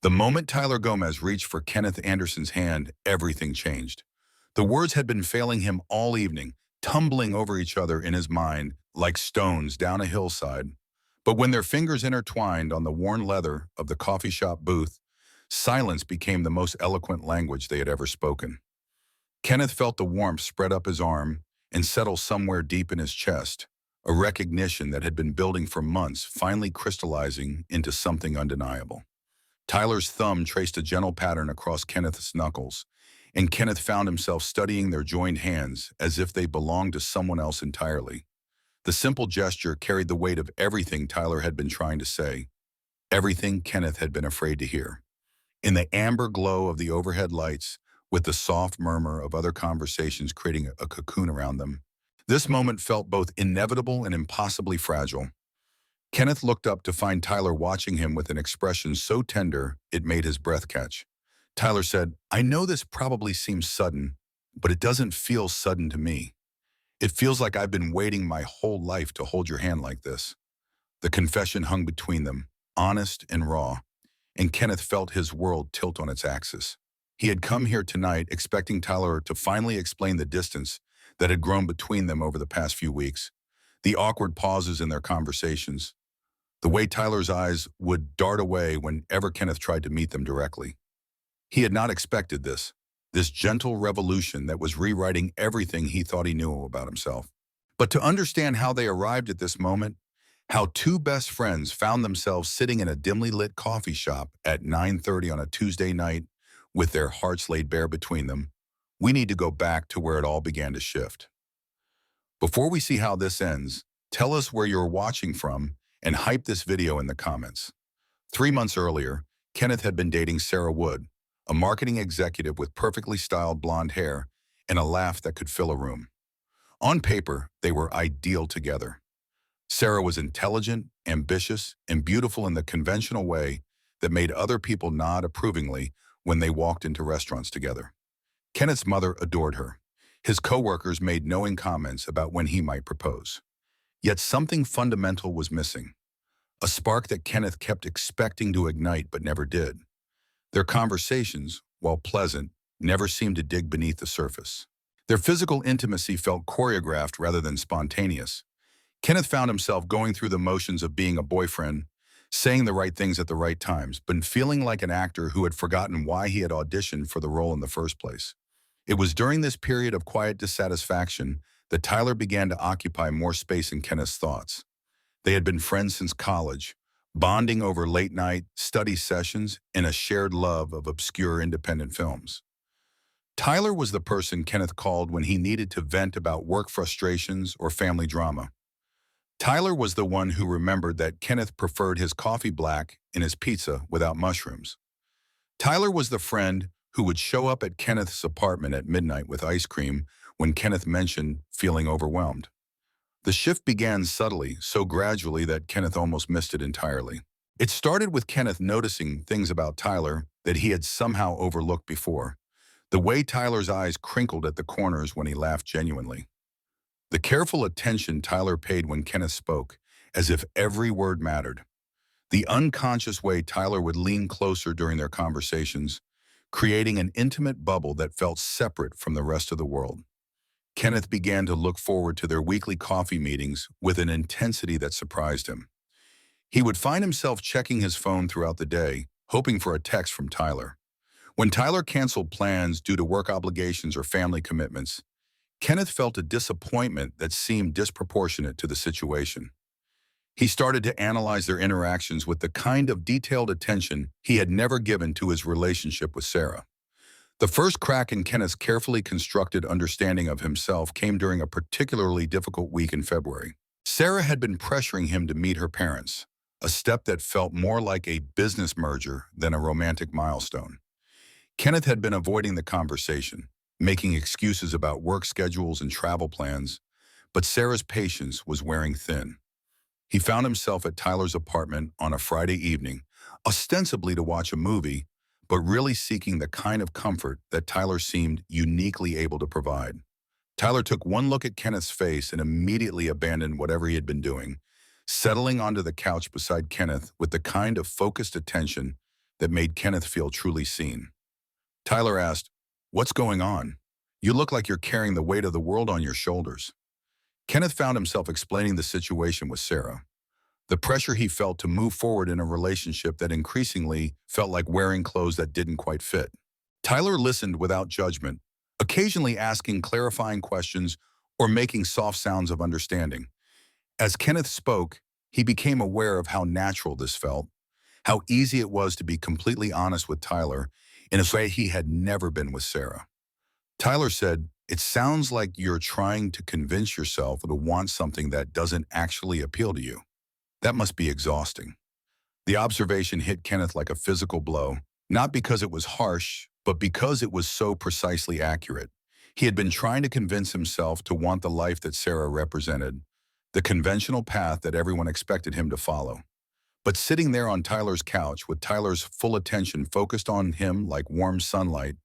The moment Tyler Gomez reached for Kenneth Anderson's hand, everything changed. The words had been failing him all evening, tumbling over each other in his mind like stones down a hillside. But when their fingers intertwined on the worn leather of the coffee shop booth, silence became the most eloquent language they had ever spoken. Kenneth felt the warmth spread up his arm and settle somewhere deep in his chest, a recognition that had been building for months finally crystallizing into something undeniable. Tyler's thumb traced a gentle pattern across Kenneth's knuckles, and Kenneth found himself studying their joined hands as if they belonged to someone else entirely. The simple gesture carried the weight of everything Tyler had been trying to say, everything Kenneth had been afraid to hear. In the amber glow of the overhead lights, with the soft murmur of other conversations creating a cocoon around them, this moment felt both inevitable and impossibly fragile. Kenneth looked up to find Tyler watching him with an expression so tender it made his breath catch. Tyler said, "I know this probably seems sudden, but it doesn't feel sudden to me. It feels like I've been waiting my whole life to hold your hand like this." The confession hung between them, honest and raw, and Kenneth felt his world tilt on its axis. He had come here tonight expecting Tyler to finally explain the distance that had grown between them over the past few weeks, the awkward pauses in their conversations, the way Tyler's eyes would dart away whenever Kenneth tried to meet them directly. He had not expected this gentle revolution that was rewriting everything he thought he knew about himself. But to understand how they arrived at this moment, how two best friends found themselves sitting in a dimly lit coffee shop at 9:30 on a Tuesday night with their hearts laid bare between them, we need to go back to where it all began to shift. Before we see how this ends, tell us where you're watching from and hype this video in the comments. 3 months earlier, Kenneth had been dating Sarah Wood, a marketing executive with perfectly styled blonde hair and a laugh that could fill a room. On paper, they were ideal together. Sarah was intelligent, ambitious, and beautiful in the conventional way that made other people nod approvingly when they walked into restaurants together. Kenneth's mother adored her. His coworkers made knowing comments about when he might propose. Yet something fundamental was missing, a spark that Kenneth kept expecting to ignite but never did. Their conversations, while pleasant, never seemed to dig beneath the surface. Their physical intimacy felt choreographed rather than spontaneous. Kenneth found himself going through the motions of being a boyfriend, saying the right things at the right times, but feeling like an actor who had forgotten why he had auditioned for the role in the first place. It was during this period of quiet dissatisfaction that Tyler began to occupy more space in Kenneth's thoughts. They had been friends since college, bonding over late-night study sessions and a shared love of obscure independent films. Tyler was the person Kenneth called when he needed to vent about work frustrations or family drama. Tyler was the one who remembered that Kenneth preferred his coffee black and his pizza without mushrooms. Tyler was the friend who would show up at Kenneth's apartment at midnight with ice cream when Kenneth mentioned feeling overwhelmed. The shift began subtly, so gradually that Kenneth almost missed it entirely. It started with Kenneth noticing things about Tyler that he had somehow overlooked before. The way Tyler's eyes crinkled at the corners when he laughed genuinely. The careful attention Tyler paid when Kenneth spoke, as if every word mattered. The unconscious way Tyler would lean closer during their conversations, creating an intimate bubble that felt separate from the rest of the world. Kenneth began to look forward to their weekly coffee meetings with an intensity that surprised him. He would find himself checking his phone throughout the day, hoping for a text from Tyler. When Tyler canceled plans due to work obligations or family commitments, Kenneth felt a disappointment that seemed disproportionate to the situation. He started to analyze their interactions with the kind of detailed attention he had never given to his relationship with Sarah. The first crack in Kenneth's carefully constructed understanding of himself came during a particularly difficult week in February. Sarah had been pressuring him to meet her parents, a step that felt more like a business merger than a romantic milestone. Kenneth had been avoiding the conversation, making excuses about work schedules and travel plans, but Sarah's patience was wearing thin. He found himself at Tyler's apartment on a Friday evening, ostensibly to watch a movie, but really seeking the kind of comfort that Tyler seemed uniquely able to provide. Tyler took one look at Kenneth's face and immediately abandoned whatever he had been doing, settling onto the couch beside Kenneth with the kind of focused attention that made Kenneth feel truly seen. Tyler asked, "What's going on? You look like you're carrying the weight of the world on your shoulders." Kenneth found himself explaining the situation with Sarah, the pressure he felt to move forward in a relationship that increasingly felt like wearing clothes that didn't quite fit. Tyler listened without judgment, occasionally asking clarifying questions or making soft sounds of understanding. As Kenneth spoke, he became aware of how natural this felt, how easy it was to be completely honest with Tyler in a way he had never been with Sarah. Tyler said, "It sounds like you're trying to convince yourself to want something that doesn't actually appeal to you. That must be exhausting." The observation hit Kenneth like a physical blow, not because it was harsh, but because it was so precisely accurate. He had been trying to convince himself to want the life that Sarah represented, the conventional path that everyone expected him to follow. But sitting there on Tyler's couch with Tyler's full attention focused on him like warm sunlight,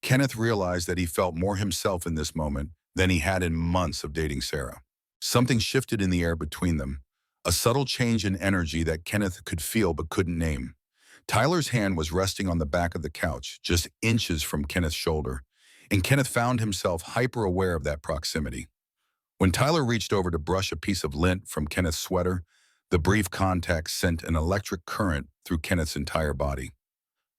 Kenneth realized that he felt more himself in this moment than he had in months of dating Sarah. Something shifted in the air between them, a subtle change in energy that Kenneth could feel but couldn't name. Tyler's hand was resting on the back of the couch, just inches from Kenneth's shoulder, and Kenneth found himself hyper-aware of that proximity. When Tyler reached over to brush a piece of lint from Kenneth's sweater, the brief contact sent an electric current through Kenneth's entire body.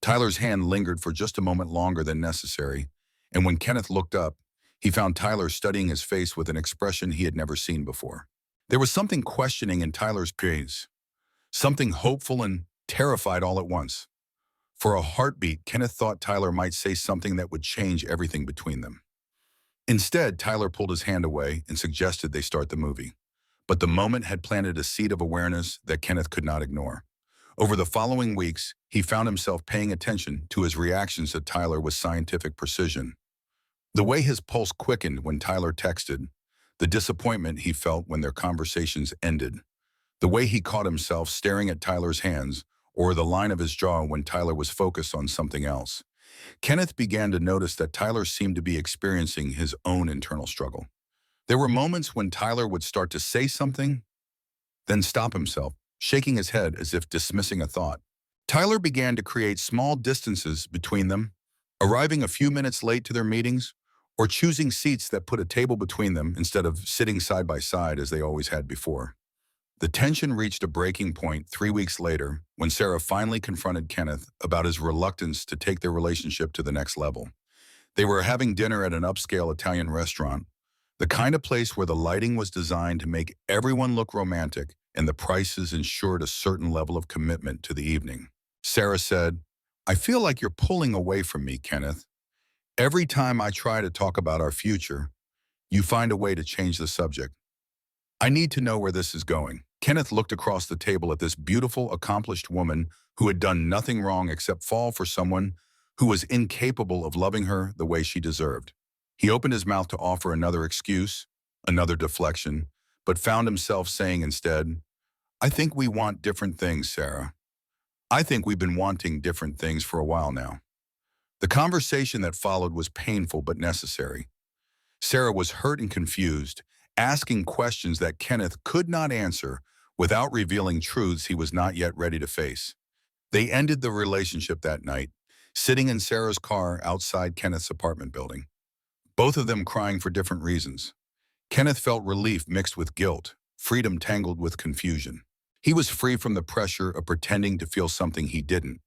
Tyler's hand lingered for just a moment longer than necessary, and when Kenneth looked up, he found Tyler studying his face with an expression he had never seen before. There was something questioning in Tyler's gaze, something hopeful and terrified all at once. For a heartbeat, Kenneth thought Tyler might say something that would change everything between them. Instead, Tyler pulled his hand away and suggested they start the movie. But the moment had planted a seed of awareness that Kenneth could not ignore. Over the following weeks, he found himself paying attention to his reactions to Tyler with scientific precision. The way his pulse quickened when Tyler texted, the disappointment he felt when their conversations ended, the way he caught himself staring at Tyler's hands, or the line of his jaw when Tyler was focused on something else. Kenneth began to notice that Tyler seemed to be experiencing his own internal struggle. There were moments when Tyler would start to say something, then stop himself, shaking his head as if dismissing a thought. Tyler began to create small distances between them, arriving a few minutes late to their meetings, or choosing seats that put a table between them instead of sitting side by side as they always had before. The tension reached a breaking point 3 weeks later when Sarah finally confronted Kenneth about his reluctance to take their relationship to the next level. They were having dinner at an upscale Italian restaurant, the kind of place where the lighting was designed to make everyone look romantic and the prices ensured a certain level of commitment to the evening. Sarah said, "I feel like you're pulling away from me, Kenneth. Every time I try to talk about our future, you find a way to change the subject. I need to know where this is going." Kenneth looked across the table at this beautiful, accomplished woman who had done nothing wrong except fall for someone who was incapable of loving her the way she deserved. He opened his mouth to offer another excuse, another deflection, but found himself saying instead, "I think we want different things, Sarah. I think we've been wanting different things for a while now." The conversation that followed was painful but necessary. Sarah was hurt and confused, asking questions that Kenneth could not answer without revealing truths he was not yet ready to face. They ended the relationship that night, sitting in Sarah's car outside Kenneth's apartment building, both of them crying for different reasons. Kenneth felt relief mixed with guilt, freedom tangled with confusion. He was free from the pressure of pretending to feel something he didn't,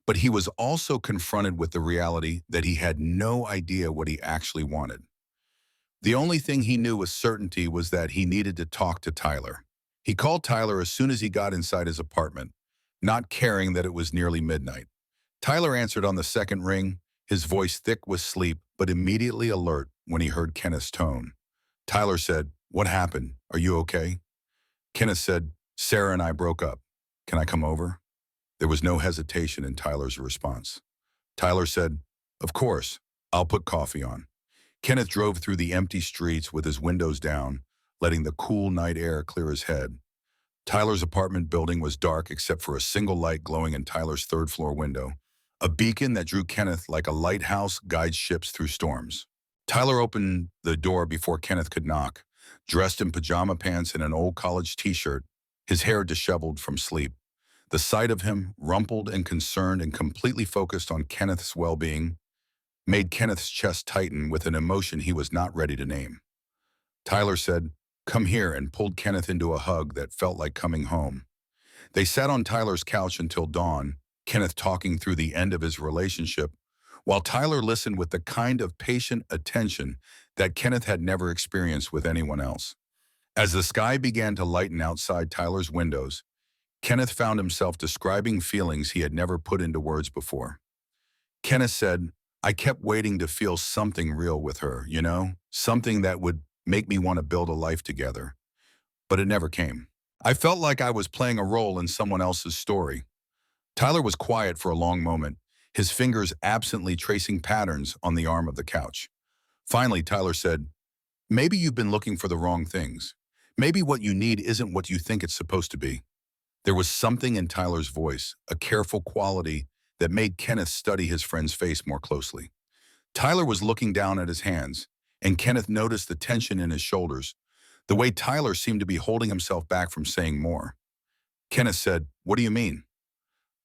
but he was also confronted with the reality that he had no idea what he actually wanted. The only thing he knew with certainty was that he needed to talk to Tyler. He called Tyler as soon as he got inside his apartment, not caring that it was nearly midnight. Tyler answered on the second ring, his voice thick with sleep but immediately alert when he heard Kenneth's tone. Tyler said, "What happened? Are you okay?" Kenneth said, "Sarah and I broke up. Can I come over?" There was no hesitation in Tyler's response. Tyler said, "Of course, I'll put coffee on." Kenneth drove through the empty streets with his windows down, letting the cool night air clear his head. Tyler's apartment building was dark except for a single light glowing in Tyler's third-floor window, a beacon that drew Kenneth like a lighthouse guides ships through storms. Tyler opened the door before Kenneth could knock, dressed in pajama pants and an old college t-shirt, his hair disheveled from sleep. The sight of him, rumpled and concerned and completely focused on Kenneth's well-being, made Kenneth's chest tighten with an emotion he was not ready to name. Tyler said, "Come here," and pulled Kenneth into a hug that felt like coming home. They sat on Tyler's couch until dawn, Kenneth talking through the end of his relationship, while Tyler listened with the kind of patient attention that Kenneth had never experienced with anyone else. As the sky began to lighten outside Tyler's windows, Kenneth found himself describing feelings he had never put into words before. Kenneth said, "I kept waiting to feel something real with her, something that would make me want to build a life together. But it never came. I felt like I was playing a role in someone else's story." Tyler was quiet for a long moment, his fingers absently tracing patterns on the arm of the couch. Finally, Tyler said, "Maybe you've been looking for the wrong things. Maybe what you need isn't what you think it's supposed to be." There was something in Tyler's voice, a careful quality that made Kenneth study his friend's face more closely. Tyler was looking down at his hands, and Kenneth noticed the tension in his shoulders, the way Tyler seemed to be holding himself back from saying more. Kenneth said, "What do you mean?"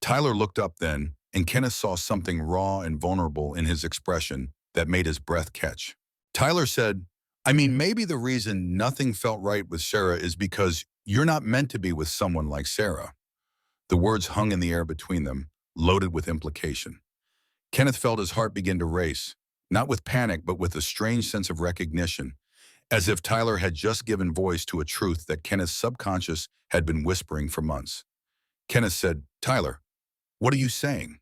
Tyler looked up then, and Kenneth saw something raw and vulnerable in his expression that made his breath catch. Tyler said, "I mean, maybe the reason nothing felt right with Sarah is because you're not meant to be with someone like Sarah." The words hung in the air between them, loaded with implication. Kenneth felt his heart begin to race, not with panic but with a strange sense of recognition, as if Tyler had just given voice to a truth that Kenneth's subconscious had been whispering for months. Kenneth said, "Tyler, what are you saying?"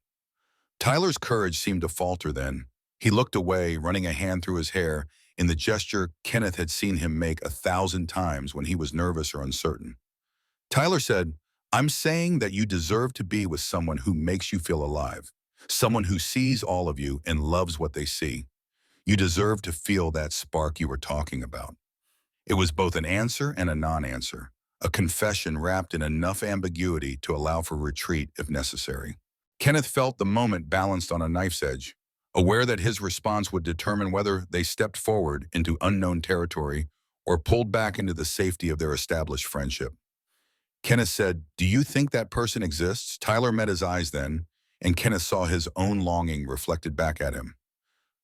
Tyler's courage seemed to falter then. He looked away, running a hand through his hair, in the gesture Kenneth had seen him make 1,000 times when he was nervous or uncertain. Tyler said, "I'm saying that you deserve to be with someone who makes you feel alive, someone who sees all of you and loves what they see. You deserve to feel that spark you were talking about." It was both an answer and a non-answer, a confession wrapped in enough ambiguity to allow for retreat if necessary. Kenneth felt the moment balanced on a knife's edge, aware that his response would determine whether they stepped forward into unknown territory or pulled back into the safety of their established friendship. Kenneth said, "Do you think that person exists?" Tyler met his eyes then, and Kenneth saw his own longing reflected back at him.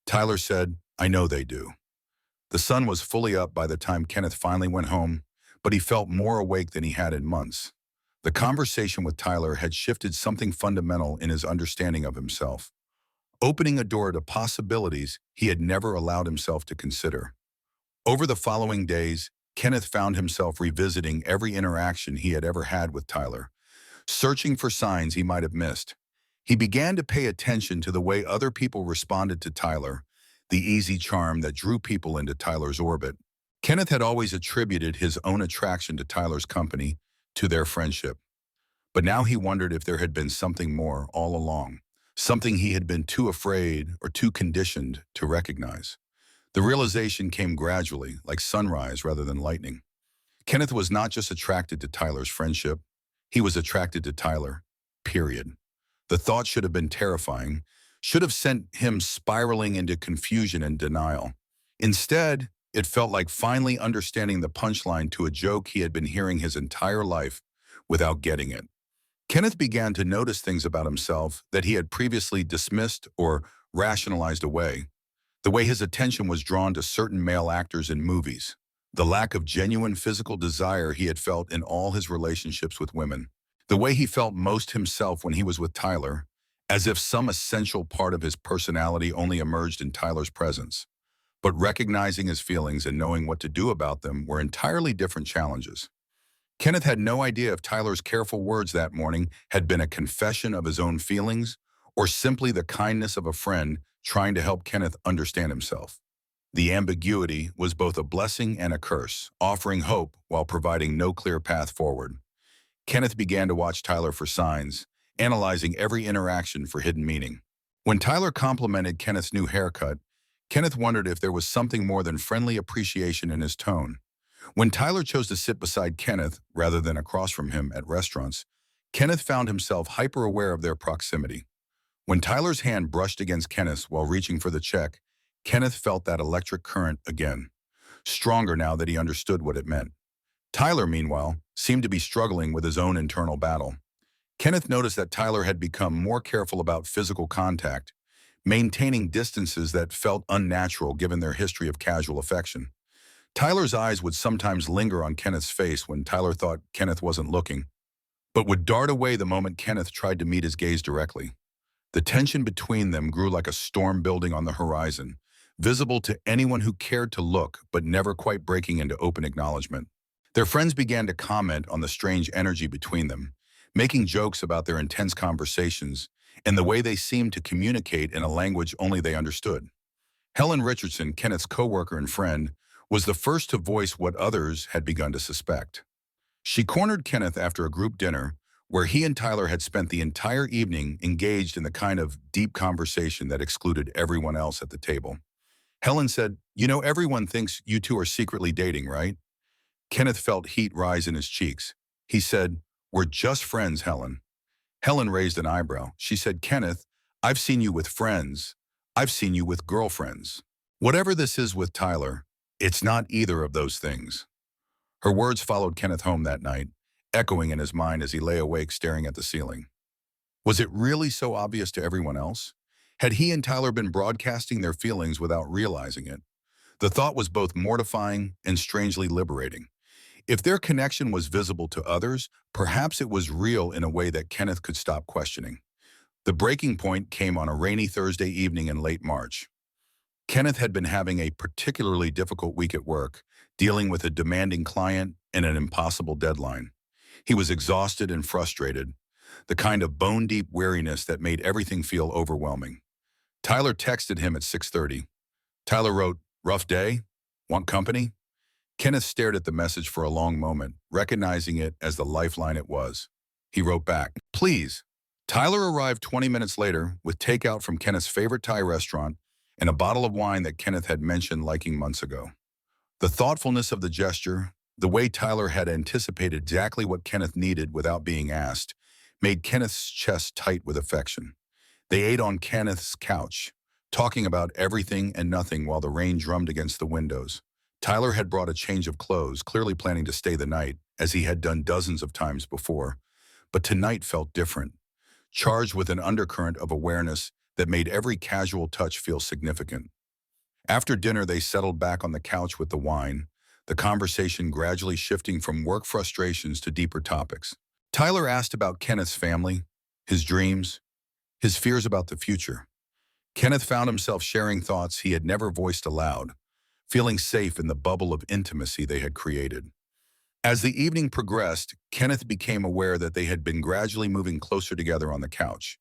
Tyler said, "I know they do." The sun was fully up by the time Kenneth finally went home, but he felt more awake than he had in months. The conversation with Tyler had shifted something fundamental in his understanding of himself, opening a door to possibilities he had never allowed himself to consider. Over the following days, Kenneth found himself revisiting every interaction he had ever had with Tyler, searching for signs he might have missed. He began to pay attention to the way other people responded to Tyler, the easy charm that drew people into Tyler's orbit. Kenneth had always attributed his own attraction to Tyler's company to their friendship. But now he wondered if there had been something more all along, something he had been too afraid or too conditioned to recognize. The realization came gradually, like sunrise rather than lightning. Kenneth was not just attracted to Tyler's friendship, he was attracted to Tyler, period. The thought should have been terrifying, should have sent him spiraling into confusion and denial. Instead, it felt like finally understanding the punchline to a joke he had been hearing his entire life without getting it. Kenneth began to notice things about himself that he had previously dismissed or rationalized away. The way his attention was drawn to certain male actors in movies, the lack of genuine physical desire he had felt in all his relationships with women, the way he felt most himself when he was with Tyler, as if some essential part of his personality only emerged in Tyler's presence. But recognizing his feelings and knowing what to do about them were entirely different challenges. Kenneth had no idea if Tyler's careful words that morning had been a confession of his own feelings or simply the kindness of a friend trying to help Kenneth understand himself. The ambiguity was both a blessing and a curse, offering hope while providing no clear path forward. Kenneth began to watch Tyler for signs, analyzing every interaction for hidden meaning. When Tyler complimented Kenneth's new haircut, Kenneth wondered if there was something more than friendly appreciation in his tone. When Tyler chose to sit beside Kenneth rather than across from him at restaurants, Kenneth found himself hyper-aware of their proximity. When Tyler's hand brushed against Kenneth's while reaching for the check, Kenneth felt that electric current again, stronger now that he understood what it meant. Tyler, meanwhile, seemed to be struggling with his own internal battle. Kenneth noticed that Tyler had become more careful about physical contact, maintaining distances that felt unnatural given their history of casual affection. Tyler's eyes would sometimes linger on Kenneth's face when Tyler thought Kenneth wasn't looking, but would dart away the moment Kenneth tried to meet his gaze directly. The tension between them grew like a storm building on the horizon, visible to anyone who cared to look but never quite breaking into open acknowledgement. Their friends began to comment on the strange energy between them, making jokes about their intense conversations and the way they seemed to communicate in a language only they understood. Helen Richardson, Kenneth's coworker and friend, was the first to voice what others had begun to suspect. She cornered Kenneth after a group dinner where he and Tyler had spent the entire evening engaged in the kind of deep conversation that excluded everyone else at the table. Helen said, "You know, everyone thinks you two are secretly dating, right?" Kenneth felt heat rise in his cheeks. He said, "We're just friends, Helen." Helen raised an eyebrow. She said, "Kenneth, I've seen you with friends. I've seen you with girlfriends. Whatever this is with Tyler, it's not either of those things." Her words followed Kenneth home that night, echoing in his mind as he lay awake staring at the ceiling. Was it really so obvious to everyone else? Had he and Tyler been broadcasting their feelings without realizing it? The thought was both mortifying and strangely liberating. If their connection was visible to others, perhaps it was real in a way that Kenneth could stop questioning. The breaking point came on a rainy Thursday evening in late March. Kenneth had been having a particularly difficult week at work, dealing with a demanding client and an impossible deadline. He was exhausted and frustrated, the kind of bone-deep weariness that made everything feel overwhelming. Tyler texted him at 6:30. Tyler wrote, "Rough day? Want company?" Kenneth stared at the message for a long moment, recognizing it as the lifeline it was. He wrote back, "Please." Tyler arrived 20 minutes later with takeout from Kenneth's favorite Thai restaurant and a bottle of wine that Kenneth had mentioned liking months ago. The thoughtfulness of the gesture, the way Tyler had anticipated exactly what Kenneth needed without being asked, made Kenneth's chest tight with affection. They ate on Kenneth's couch, talking about everything and nothing while the rain drummed against the windows. Tyler had brought a change of clothes, clearly planning to stay the night, as he had done dozens of times before. But tonight felt different, charged with an undercurrent of awareness that made every casual touch feel significant. After dinner, they settled back on the couch with the wine, the conversation gradually shifting from work frustrations to deeper topics. Tyler asked about Kenneth's family, his dreams, his fears about the future. Kenneth found himself sharing thoughts he had never voiced aloud, feeling safe in the bubble of intimacy they had created. As the evening progressed, Kenneth became aware that they had been gradually moving closer together on the couch.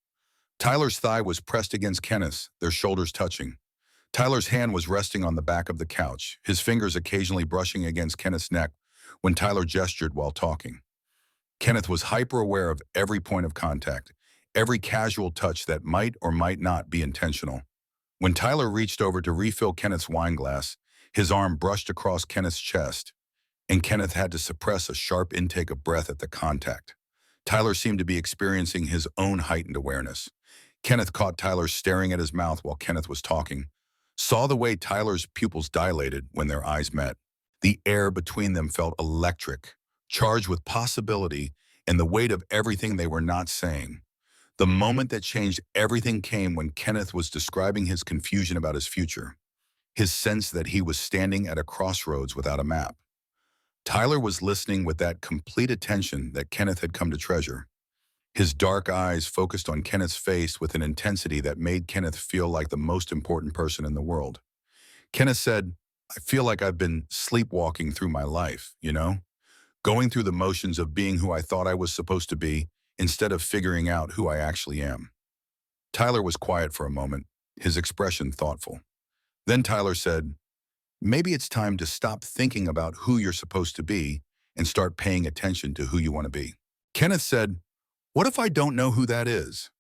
Tyler's thigh was pressed against Kenneth's, their shoulders touching. Tyler's hand was resting on the back of the couch, his fingers occasionally brushing against Kenneth's neck when Tyler gestured while talking. Kenneth was hyper-aware of every point of contact, every casual touch that might or might not be intentional. When Tyler reached over to refill Kenneth's wine glass, his arm brushed across Kenneth's chest, and Kenneth had to suppress a sharp intake of breath at the contact. Tyler seemed to be experiencing his own heightened awareness. Kenneth caught Tyler staring at his mouth while Kenneth was talking, saw the way Tyler's pupils dilated when their eyes met. The air between them felt electric, charged with possibility and the weight of everything they were not saying. The moment that changed everything came when Kenneth was describing his confusion about his future, his sense that he was standing at a crossroads without a map. Tyler was listening with that complete attention that Kenneth had come to treasure. His dark eyes focused on Kenneth's face with an intensity that made Kenneth feel like the most important person in the world. Kenneth said, "I feel like I've been sleepwalking through my life, going through the motions of being who I thought I was supposed to be instead of figuring out who I actually am." Tyler was quiet for a moment, his expression thoughtful. Then Tyler said, "Maybe it's time to stop thinking about who you're supposed to be and start paying attention to who you want to be." Kenneth said, "What if I don't know who that is?"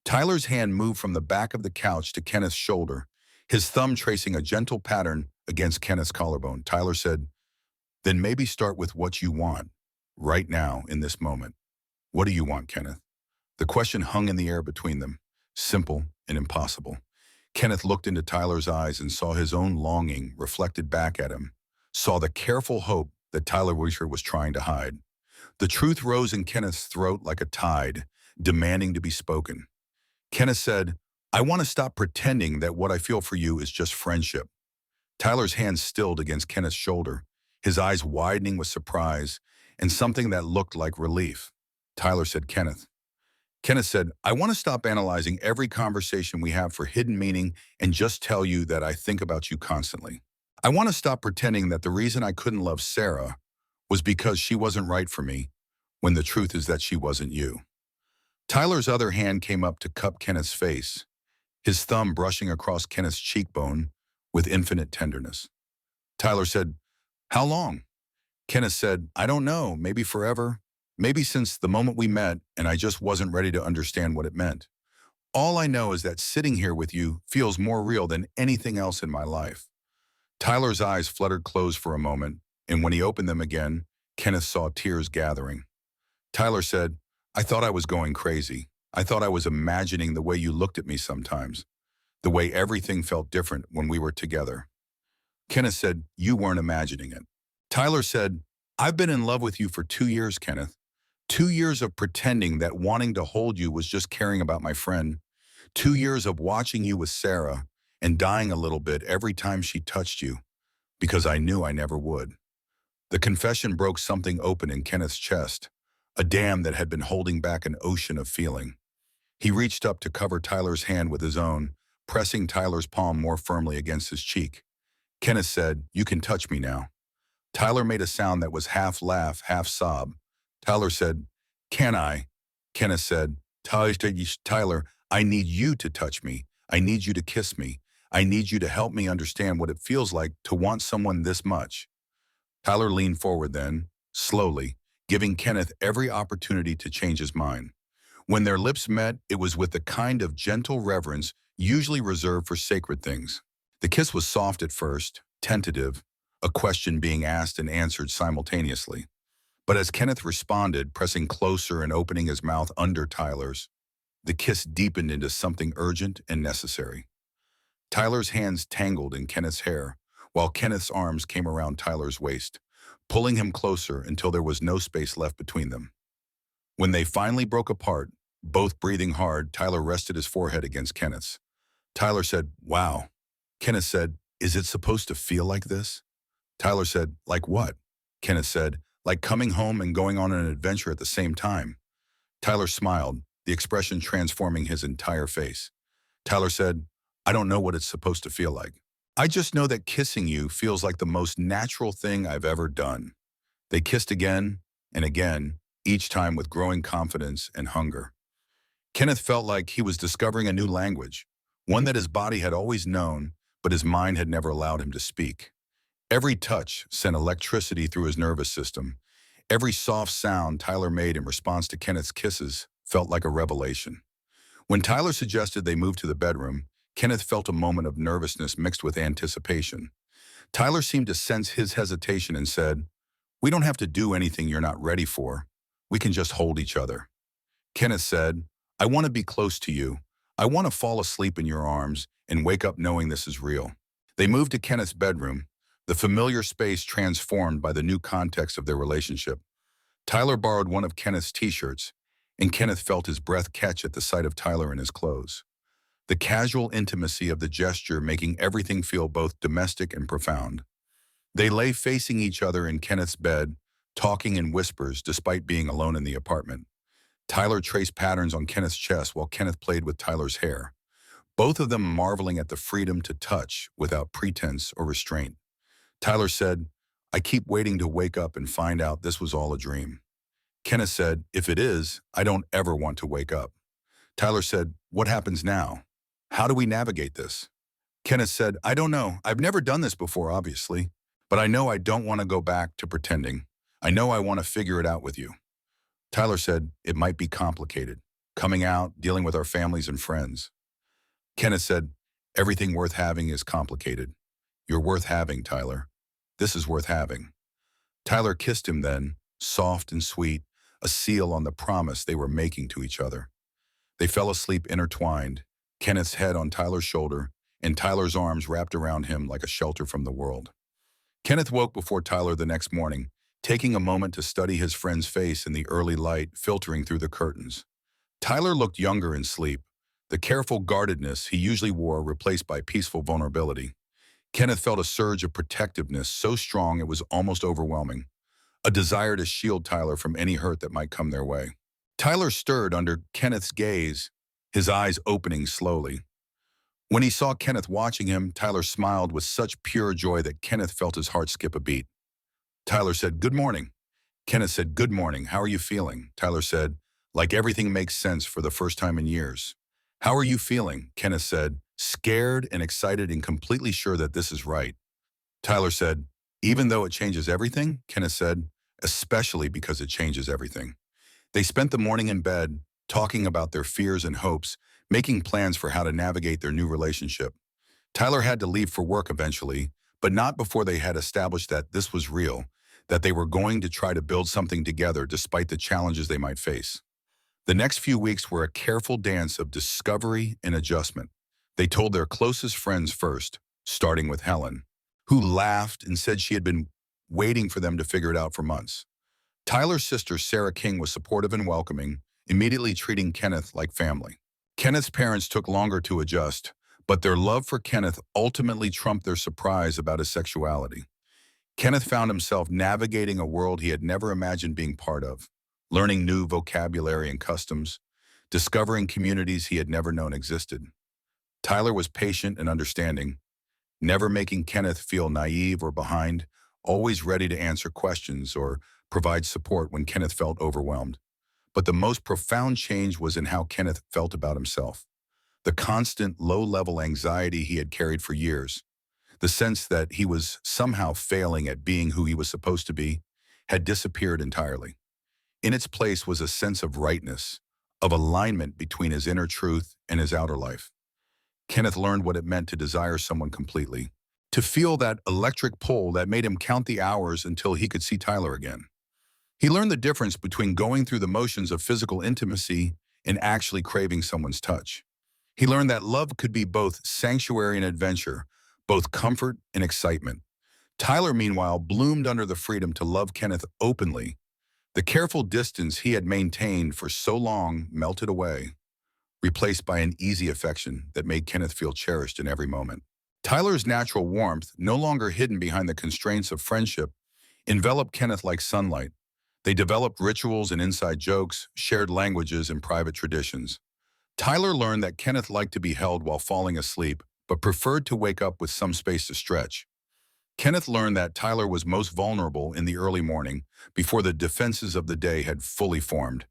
Tyler's hand moved from the back of the couch to Kenneth's shoulder, his thumb tracing a gentle pattern against Kenneth's collarbone. Tyler said, "Then maybe start with what you want, right now, in this moment." "What do you want, Kenneth?" The question hung in the air between them, simple and impossible. Kenneth looked into Tyler's eyes and saw his own longing reflected back at him, saw the careful hope that Tyler Wisher was trying to hide. The truth rose in Kenneth's throat like a tide, demanding to be spoken. Kenneth said, I want to stop pretending that what I feel for you is just friendship. Tyler's hand stilled against Kenneth's shoulder, his eyes widening with surprise and something that looked like relief. Tyler said, Kenneth said, I want to stop analyzing every conversation we have for hidden meaning and just tell you that I think about you constantly. I want to stop pretending that the reason I couldn't love Sarah was because she wasn't right for me, when the truth is that she wasn't you. Tyler's other hand came up to cup Kenneth's face, his thumb brushing across Kenneth's cheekbone with infinite tenderness. Tyler said, How long? Kenneth said, I don't know, maybe forever. Maybe since the moment we met and I just wasn't ready to understand what it meant. All I know is that sitting here with you feels more real than anything else in my life. Tyler's eyes fluttered closed for a moment, and when he opened them again, Kenneth saw tears gathering. Tyler said, I thought I was going crazy. I thought I was imagining the way you looked at me sometimes, the way everything felt different when we were together. Kenneth said, You weren't imagining it. Tyler said, I've been in love with you for 2 years, Kenneth. 2 years of pretending that wanting to hold you was just caring about my friend. 2 years of watching you with Sarah and dying a little bit every time she touched you, because I knew I never would. The confession broke something open in Kenneth's chest, a dam that had been holding back an ocean of feeling. He reached up to cover Tyler's hand with his own, pressing Tyler's palm more firmly against his cheek. Kenneth said, You can touch me now. Tyler made a sound that was half laugh, half sob. Tyler said, Can I? Kenneth said, Tyler, I need you to touch me. I need you to kiss me. I need you to help me understand what it feels like to want someone this much. Tyler leaned forward then, slowly, giving Kenneth every opportunity to change his mind. When their lips met, it was with the kind of gentle reverence usually reserved for sacred things. The kiss was soft at first, tentative, a question being asked and answered simultaneously. But as Kenneth responded, pressing closer and opening his mouth under Tyler's, the kiss deepened into something urgent and necessary. Tyler's hands tangled in Kenneth's hair, while Kenneth's arms came around Tyler's waist, pulling him closer until there was no space left between them. When they finally broke apart, both breathing hard, Tyler rested his forehead against Kenneth's. Tyler said, Wow. Kenneth said, Is it supposed to feel like this? Tyler said, Like what? Kenneth said, Like coming home and going on an adventure at the same time. Tyler smiled, the expression transforming his entire face. Tyler said, I don't know what it's supposed to feel like. I just know that kissing you feels like the most natural thing I've ever done. They kissed again and again, each time with growing confidence and hunger. Kenneth felt like he was discovering a new language, one that his body had always known, but his mind had never allowed him to speak. Every touch sent electricity through his nervous system. Every soft sound Tyler made in response to Kenneth's kisses felt like a revelation. When Tyler suggested they move to the bedroom, Kenneth felt a moment of nervousness mixed with anticipation. Tyler seemed to sense his hesitation and said, We don't have to do anything you're not ready for. We can just hold each other. Kenneth said, I want to be close to you. I want to fall asleep in your arms and wake up knowing this is real. They moved to Kenneth's bedroom, the familiar space transformed by the new context of their relationship. Tyler borrowed one of Kenneth's t-shirts, and Kenneth felt his breath catch at the sight of Tyler in his clothes. The casual intimacy of the gesture making everything feel both domestic and profound. They lay facing each other in Kenneth's bed, talking in whispers despite being alone in the apartment. Tyler traced patterns on Kenneth's chest while Kenneth played with Tyler's hair, both of them marveling at the freedom to touch without pretense or restraint. Tyler said, I keep waiting to wake up and find out this was all a dream. Kenneth said, If it is, I don't ever want to wake up. Tyler said, What happens now? How do we navigate this? Kenneth said, I don't know. I've never done this before, obviously, but I know I don't want to go back to pretending. I know I want to figure it out with you. Tyler said, It might be complicated. Coming out, dealing with our families and friends. Kenneth said, Everything worth having is complicated. You're worth having, Tyler. This is worth having. Tyler kissed him then, soft and sweet, a seal on the promise they were making to each other. They fell asleep intertwined, Kenneth's head on Tyler's shoulder, and Tyler's arms wrapped around him like a shelter from the world. Kenneth woke before Tyler the next morning, taking a moment to study his friend's face in the early light filtering through the curtains. Tyler looked younger in sleep, the careful guardedness he usually wore replaced by peaceful vulnerability. Kenneth felt a surge of protectiveness so strong it was almost overwhelming, a desire to shield Tyler from any hurt that might come their way. Tyler stirred under Kenneth's gaze, his eyes opening slowly. When he saw Kenneth watching him, Tyler smiled with such pure joy that Kenneth felt his heart skip a beat. Tyler said, "Good morning." Kenneth said, "Good morning. How are you feeling?" Tyler said, "Like everything makes sense for the first time in years." "How are you feeling?" Kenneth said, scared and excited and completely sure that this is right. Tyler said, "Even though it changes everything?" Kenneth said, "Especially because it changes everything." They spent the morning in bed, talking about their fears and hopes, making plans for how to navigate their new relationship. Tyler had to leave for work eventually, but not before they had established that this was real, that they were going to try to build something together despite the challenges they might face. The next few weeks were a careful dance of discovery and adjustment. They told their closest friends first, starting with Helen, who laughed and said she had been waiting for them to figure it out for months. Tyler's sister, Sarah King, was supportive and welcoming, immediately treating Kenneth like family. Kenneth's parents took longer to adjust, but their love for Kenneth ultimately trumped their surprise about his sexuality. Kenneth found himself navigating a world he had never imagined being part of, learning new vocabulary and customs, discovering communities he had never known existed. Tyler was patient and understanding, never making Kenneth feel naive or behind, always ready to answer questions or provide support when Kenneth felt overwhelmed. But the most profound change was in how Kenneth felt about himself. The constant low-level anxiety he had carried for years, the sense that he was somehow failing at being who he was supposed to be, had disappeared entirely. In its place was a sense of rightness, of alignment between his inner truth and his outer life. Kenneth learned what it meant to desire someone completely, to feel that electric pull that made him count the hours until he could see Tyler again. He learned the difference between going through the motions of physical intimacy and actually craving someone's touch. He learned that love could be both sanctuary and adventure, both comfort and excitement. Tyler, meanwhile, bloomed under the freedom to love Kenneth openly. The careful distance he had maintained for so long melted away, replaced by an easy affection that made Kenneth feel cherished in every moment. Tyler's natural warmth, no longer hidden behind the constraints of friendship, enveloped Kenneth like sunlight. They developed rituals and inside jokes, shared languages and private traditions. Tyler learned that Kenneth liked to be held while falling asleep, but preferred to wake up with some space to stretch. Kenneth learned that Tyler was most vulnerable in the early morning, before the defenses of the day had fully formed.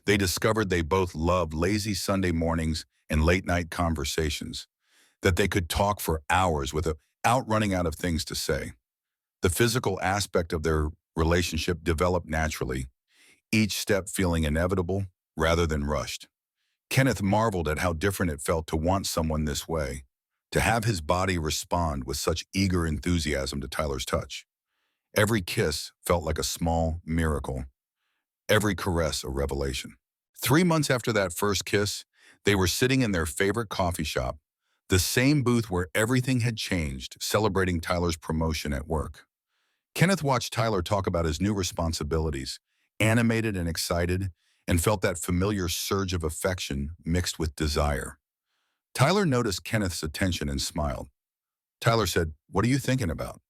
They discovered they both loved lazy Sunday mornings and late-night conversations, that they could talk for hours without running out of things to say. The physical aspect of their relationship developed naturally, each step feeling inevitable rather than rushed. Kenneth marveled at how different it felt to want someone this way, to have his body respond with such eager enthusiasm to Tyler's touch. Every kiss felt like a small miracle, every caress a revelation. 3 months after that first kiss, they were sitting in their favorite coffee shop, the same booth where everything had changed, celebrating Tyler's promotion at work. Kenneth watched Tyler talk about his new responsibilities, animated and excited, and felt that familiar surge of affection mixed with desire. Tyler noticed Kenneth's attention and smiled. Tyler said, "What are you thinking about?"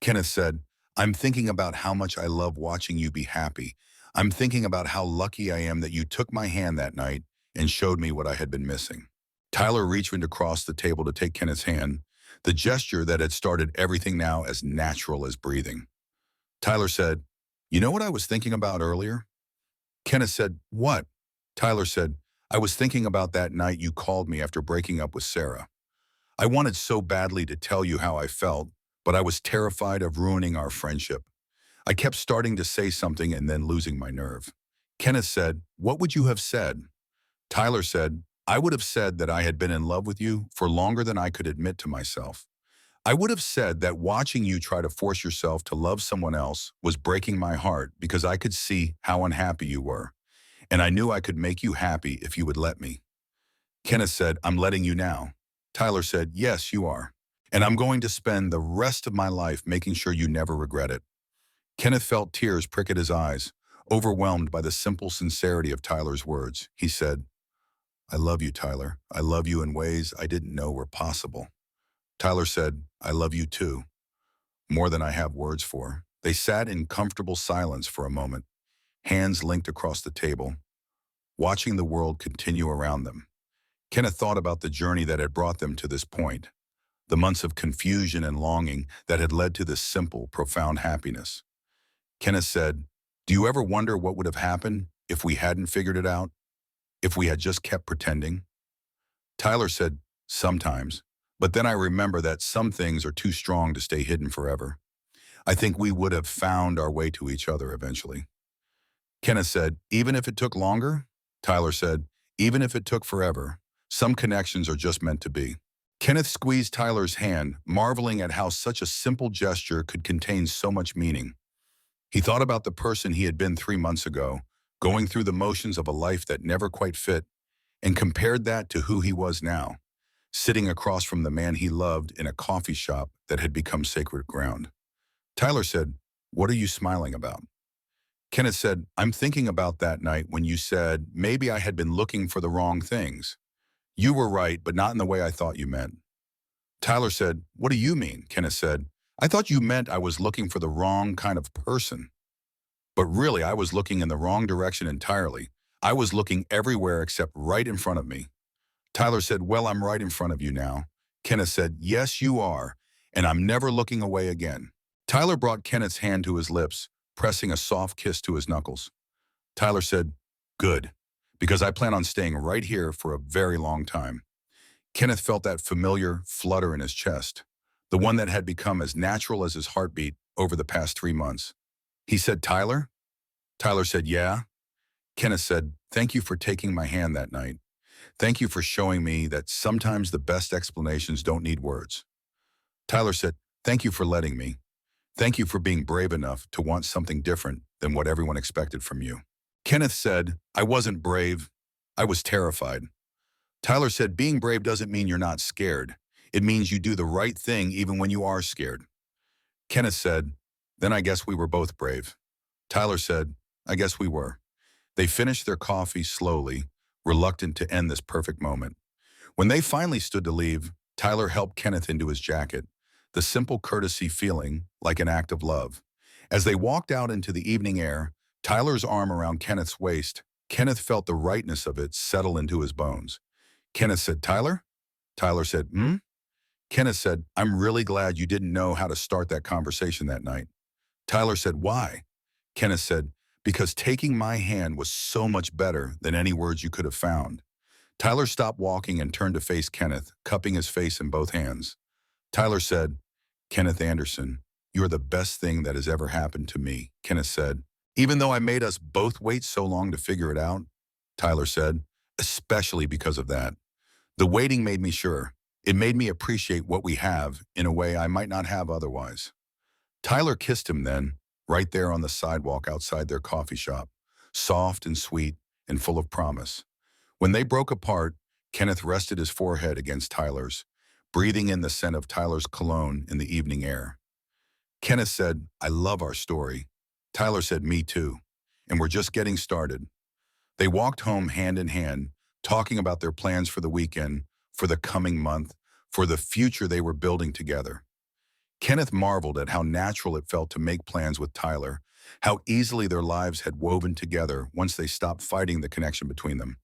Kenneth said, "I'm thinking about how much I love watching you be happy. I'm thinking about how lucky I am that you took my hand that night and showed me what I had been missing." Tyler reached across the table to take Kenneth's hand, the gesture that had started everything now as natural as breathing. Tyler said, "You know what I was thinking about earlier?" Kenneth said, "What?" Tyler said, "I was thinking about that night you called me after breaking up with Sarah. I wanted so badly to tell you how I felt, but I was terrified of ruining our friendship. I kept starting to say something and then losing my nerve." Kenneth said, "What would you have said?" Tyler said, "I would have said that I had been in love with you for longer than I could admit to myself. I would have said that watching you try to force yourself to love someone else was breaking my heart because I could see how unhappy you were, and I knew I could make you happy if you would let me." Kenneth said, "I'm letting you now." Tyler said, "Yes, you are. And I'm going to spend the rest of my life making sure you never regret it." Kenneth felt tears prick at his eyes, overwhelmed by the simple sincerity of Tyler's words. He said, "I love you, Tyler. I love you in ways I didn't know were possible." Tyler said, "I love you too, more than I have words for." They sat in comfortable silence for a moment, hands linked across the table, watching the world continue around them. Kenneth thought about the journey that had brought them to this point, the months of confusion and longing that had led to this simple, profound happiness. Kenneth said, "Do you ever wonder what would have happened if we hadn't figured it out? If we had just kept pretending?" Tyler said, "Sometimes. But then I remember that some things are too strong to stay hidden forever. I think we would have found our way to each other eventually." Kenneth said, "Even if it took longer?" Tyler said, "Even if it took forever, some connections are just meant to be." Kenneth squeezed Tyler's hand, marveling at how such a simple gesture could contain so much meaning. He thought about the person he had been 3 months ago, going through the motions of a life that never quite fit, and compared that to who he was now, sitting across from the man he loved in a coffee shop that had become sacred ground. Tyler said, "What are you smiling about?" Kenneth said, "I'm thinking about that night when you said maybe I had been looking for the wrong things. You were right, but not in the way I thought you meant." Tyler said, "What do you mean?" Kenneth said, "I thought you meant I was looking for the wrong kind of person. But really, I was looking in the wrong direction entirely. I was looking everywhere except right in front of me." Tyler said, "Well, I'm right in front of you now." Kenneth said, "Yes, you are, and I'm never looking away again." Tyler brought Kenneth's hand to his lips, pressing a soft kiss to his knuckles. Tyler said, "Good, because I plan on staying right here for a very long time." Kenneth felt that familiar flutter in his chest, the one that had become as natural as his heartbeat over the past 3 months. He said, "Tyler?" Tyler said, "Yeah." Kenneth said, "Thank you for taking my hand that night. Thank you for showing me that sometimes the best explanations don't need words." Tyler said, "Thank you for letting me. Thank you for being brave enough to want something different than what everyone expected from you." Kenneth said, "I wasn't brave. I was terrified." Tyler said, "Being brave doesn't mean you're not scared. It means you do the right thing even when you are scared." Kenneth said, "Then I guess we were both brave." Tyler said, "I guess we were." They finished their coffee slowly, reluctant to end this perfect moment. When they finally stood to leave, Tyler helped Kenneth into his jacket, the simple courtesy feeling like an act of love. As they walked out into the evening air, Tyler's arm around Kenneth's waist, Kenneth felt the rightness of it settle into his bones. Kenneth said, "Tyler?" Tyler said, "Hmm?" Kenneth said, "I'm really glad you didn't know how to start that conversation that night." Tyler said, "Why?" Kenneth said, "Because taking my hand was so much better than any words you could have found." Tyler stopped walking and turned to face Kenneth, cupping his face in both hands. Tyler said, "Kenneth Anderson, you're the best thing that has ever happened to me," Kenneth said. "Even though I made us both wait so long to figure it out," Tyler said, "especially because of that. The waiting made me sure. It made me appreciate what we have in a way I might not have otherwise." Tyler kissed him then, right there on the sidewalk outside their coffee shop, soft and sweet and full of promise. When they broke apart, Kenneth rested his forehead against Tyler's, breathing in the scent of Tyler's cologne in the evening air. Kenneth said, "I love our story." Tyler said, "Me too. And we're just getting started." They walked home hand in hand, talking about their plans for the weekend, for the coming month, for the future they were building together. Kenneth marveled at how natural it felt to make plans with Tyler, how easily their lives had woven together once they stopped fighting the connection between them.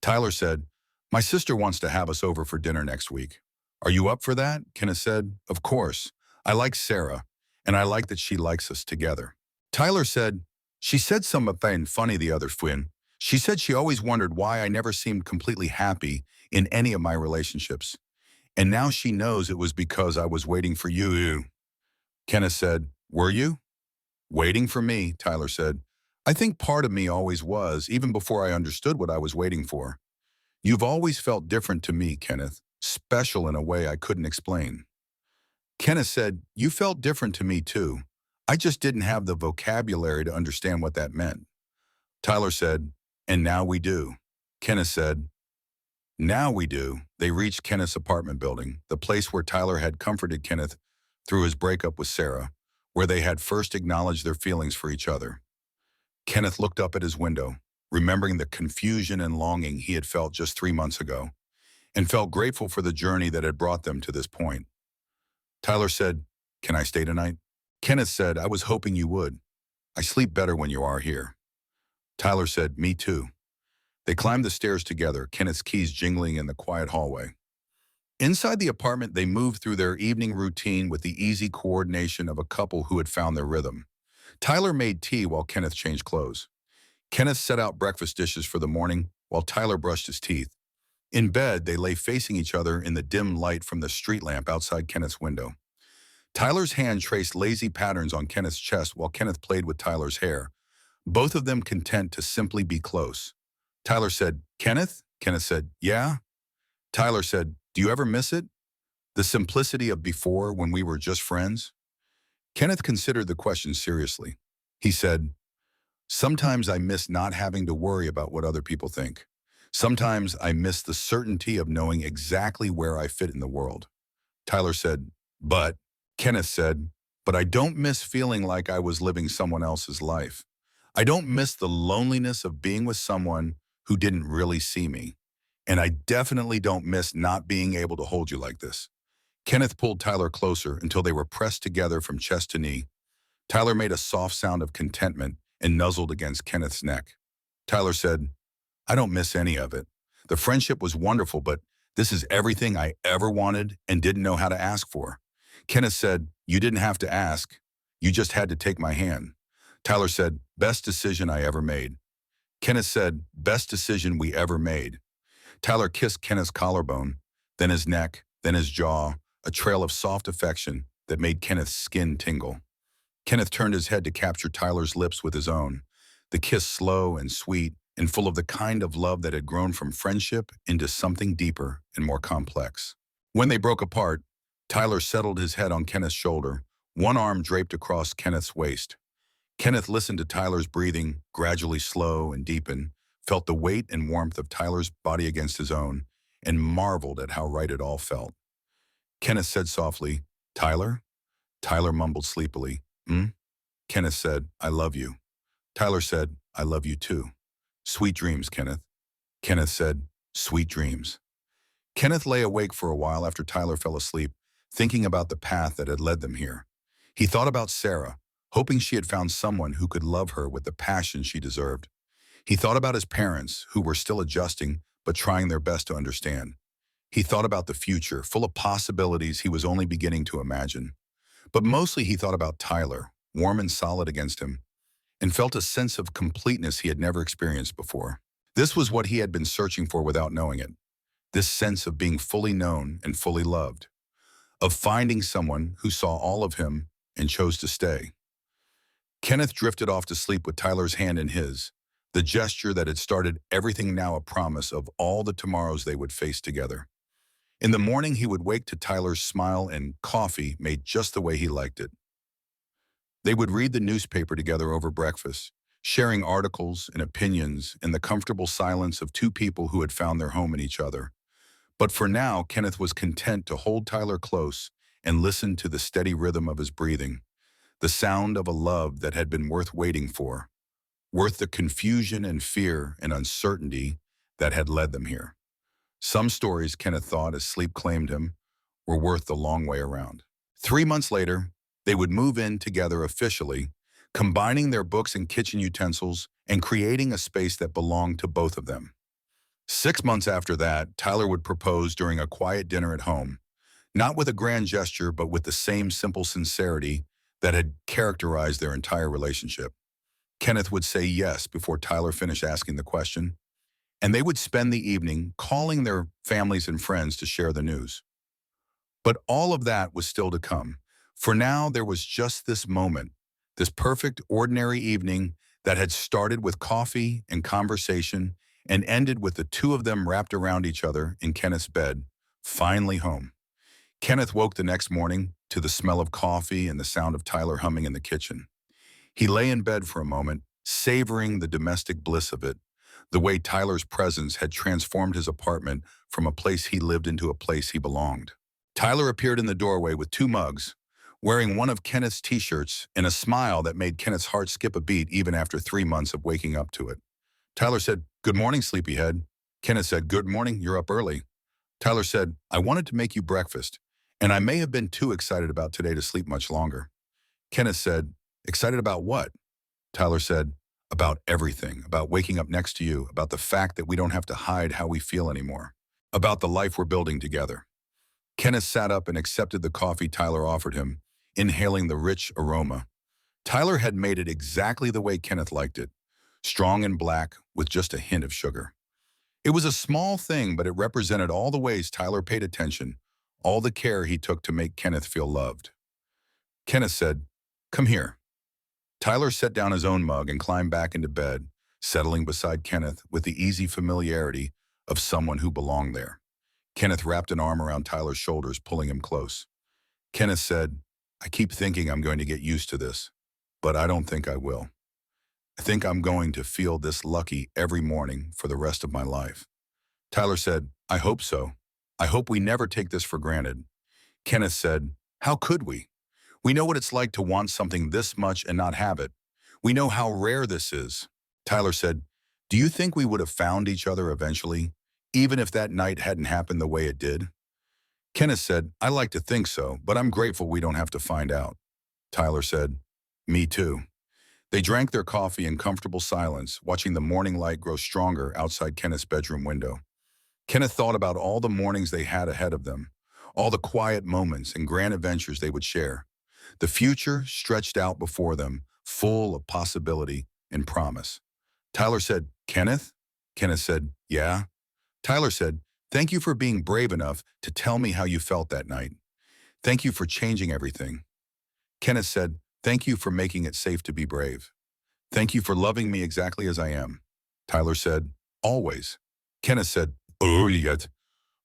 Tyler said, "My sister wants to have us over for dinner next week. Are you up for that?" Kenneth said, "Of course. I like Sarah, and I like that she likes us together." Tyler said, "She said something funny the other twin. She said she always wondered why I never seemed completely happy in any of my relationships. And now she knows it was because I was waiting for you." Kenneth said, "Were you?" "Waiting for me," Tyler said. "I think part of me always was, even before I understood what I was waiting for. You've always felt different to me, Kenneth, special in a way I couldn't explain." Kenneth said, "You felt different to me too. I just didn't have the vocabulary to understand what that meant." Tyler said, "And now we do." Kenneth said, "Now we do." They reached Kenneth's apartment building, the place where Tyler had comforted Kenneth through his breakup with Sarah, where they had first acknowledged their feelings for each other. Kenneth looked up at his window, remembering the confusion and longing he had felt just 3 months ago, and felt grateful for the journey that had brought them to this point. Tyler said, "Can I stay tonight?" Kenneth said, "I was hoping you would. I sleep better when you are here." Tyler said, "Me too." They climbed the stairs together, Kenneth's keys jingling in the quiet hallway. Inside the apartment, they moved through their evening routine with the easy coordination of a couple who had found their rhythm. Tyler made tea while Kenneth changed clothes. Kenneth set out breakfast dishes for the morning while Tyler brushed his teeth. In bed, they lay facing each other in the dim light from the street lamp outside Kenneth's window. Tyler's hand traced lazy patterns on Kenneth's chest while Kenneth played with Tyler's hair, both of them content to simply be close. Tyler said, "Kenneth?" Kenneth said, "Yeah?" Tyler said, "Do you ever miss it? The simplicity of before when we were just friends?" Kenneth considered the question seriously. He said, "Sometimes I miss not having to worry about what other people think. Sometimes I miss the certainty of knowing exactly where I fit in the world." Tyler said, "But," Kenneth said, "but I don't miss feeling like I was living someone else's life. I don't miss the loneliness of being with someone who didn't really see me. And I definitely don't miss not being able to hold you like this." Kenneth pulled Tyler closer until they were pressed together from chest to knee. Tyler made a soft sound of contentment and nuzzled against Kenneth's neck. Tyler said, "I don't miss any of it. The friendship was wonderful, but this is everything I ever wanted and didn't know how to ask for." Kenneth said, "You didn't have to ask. You just had to take my hand." Tyler said, "Best decision I ever made." Kenneth said, "Best decision we ever made." Tyler kissed Kenneth's collarbone, then his neck, then his jaw, a trail of soft affection that made Kenneth's skin tingle. Kenneth turned his head to capture Tyler's lips with his own, the kiss slow and sweet and full of the kind of love that had grown from friendship into something deeper and more complex. When they broke apart, Tyler settled his head on Kenneth's shoulder, one arm draped across Kenneth's waist. Kenneth listened to Tyler's breathing, gradually slow and deepen, felt the weight and warmth of Tyler's body against his own, and marveled at how right it all felt. Kenneth said softly, "Tyler?" Tyler mumbled sleepily, "Hmm?" Kenneth said, "I love you." Tyler said, "I love you too." "Sweet dreams, Kenneth." Kenneth said, "Sweet dreams." Kenneth lay awake for a while after Tyler fell asleep, thinking about the path that had led them here. He thought about Sarah, hoping she had found someone who could love her with the passion she deserved. He thought about his parents, who were still adjusting but trying their best to understand. He thought about the future, full of possibilities he was only beginning to imagine. But mostly he thought about Tyler, warm and solid against him, and felt a sense of completeness he had never experienced before. This was what he had been searching for without knowing it. This sense of being fully known and fully loved. Of finding someone who saw all of him and chose to stay. Kenneth drifted off to sleep with Tyler's hand in his, the gesture that had started everything now a promise of all the tomorrows they would face together. In the morning, he would wake to Tyler's smile and coffee made just the way he liked it. They would read the newspaper together over breakfast, sharing articles and opinions in the comfortable silence of two people who had found their home in each other. But for now, Kenneth was content to hold Tyler close and listen to the steady rhythm of his breathing, the sound of a love that had been worth waiting for, worth the confusion and fear and uncertainty that had led them here. Some stories, Kenneth thought as sleep claimed him, were worth the long way around. 3 months later, they would move in together officially, combining their books and kitchen utensils and creating a space that belonged to both of them. 6 months after that, Tyler would propose during a quiet dinner at home, not with a grand gesture, but with the same simple sincerity that had characterized their entire relationship. Kenneth would say yes before Tyler finished asking the question, and they would spend the evening calling their families and friends to share the news. But all of that was still to come. For now, there was just this moment, this perfect, ordinary evening that had started with coffee and conversation and ended with the two of them wrapped around each other in Kenneth's bed, finally home. Kenneth woke the next morning to the smell of coffee and the sound of Tyler humming in the kitchen. He lay in bed for a moment, savoring the domestic bliss of it, the way Tyler's presence had transformed his apartment from a place he lived into a place he belonged. Tyler appeared in the doorway with two mugs, wearing one of Kenneth's t-shirts and a smile that made Kenneth's heart skip a beat even after 3 months of waking up to it. Tyler said, "Good morning, sleepyhead." Kenneth said, "Good morning, you're up early." Tyler said, "I wanted to make you breakfast, and I may have been too excited about today to sleep much longer." Kenneth said, "Excited about what?" Tyler said, "About everything, about waking up next to you, about the fact that we don't have to hide how we feel anymore, about the life we're building together." Kenneth sat up and accepted the coffee Tyler offered him, inhaling the rich aroma. Tyler had made it exactly the way Kenneth liked it, strong and black with just a hint of sugar. It was a small thing, but it represented all the ways Tyler paid attention, all the care he took to make Kenneth feel loved. Kenneth said, "Come here." Tyler set down his own mug and climbed back into bed, settling beside Kenneth with the easy familiarity of someone who belonged there. Kenneth wrapped an arm around Tyler's shoulders, pulling him close. Kenneth said, "I keep thinking I'm going to get used to this, but I don't think I will. I think I'm going to feel this lucky every morning for the rest of my life." Tyler said, "I hope so. I hope we never take this for granted." Kenneth said, "How could we? We know what it's like to want something this much and not have it. We know how rare this is." Tyler said, "Do you think we would have found each other eventually, even if that night hadn't happened the way it did?" Kenneth said, "I like to think so, but I'm grateful we don't have to find out." Tyler said, "Me too." They drank their coffee in comfortable silence, watching the morning light grow stronger outside Kenneth's bedroom window. Kenneth thought about all the mornings they had ahead of them, all the quiet moments and grand adventures they would share. The future stretched out before them, full of possibility and promise. Tyler said, "Kenneth?" Kenneth said, "Yeah." Tyler said, "Thank you for being brave enough to tell me how you felt that night. Thank you for changing everything." Kenneth said, "Thank you for making it safe to be brave. Thank you for loving me exactly as I am." Tyler said, "Always." Kenneth said, "Oh, yet.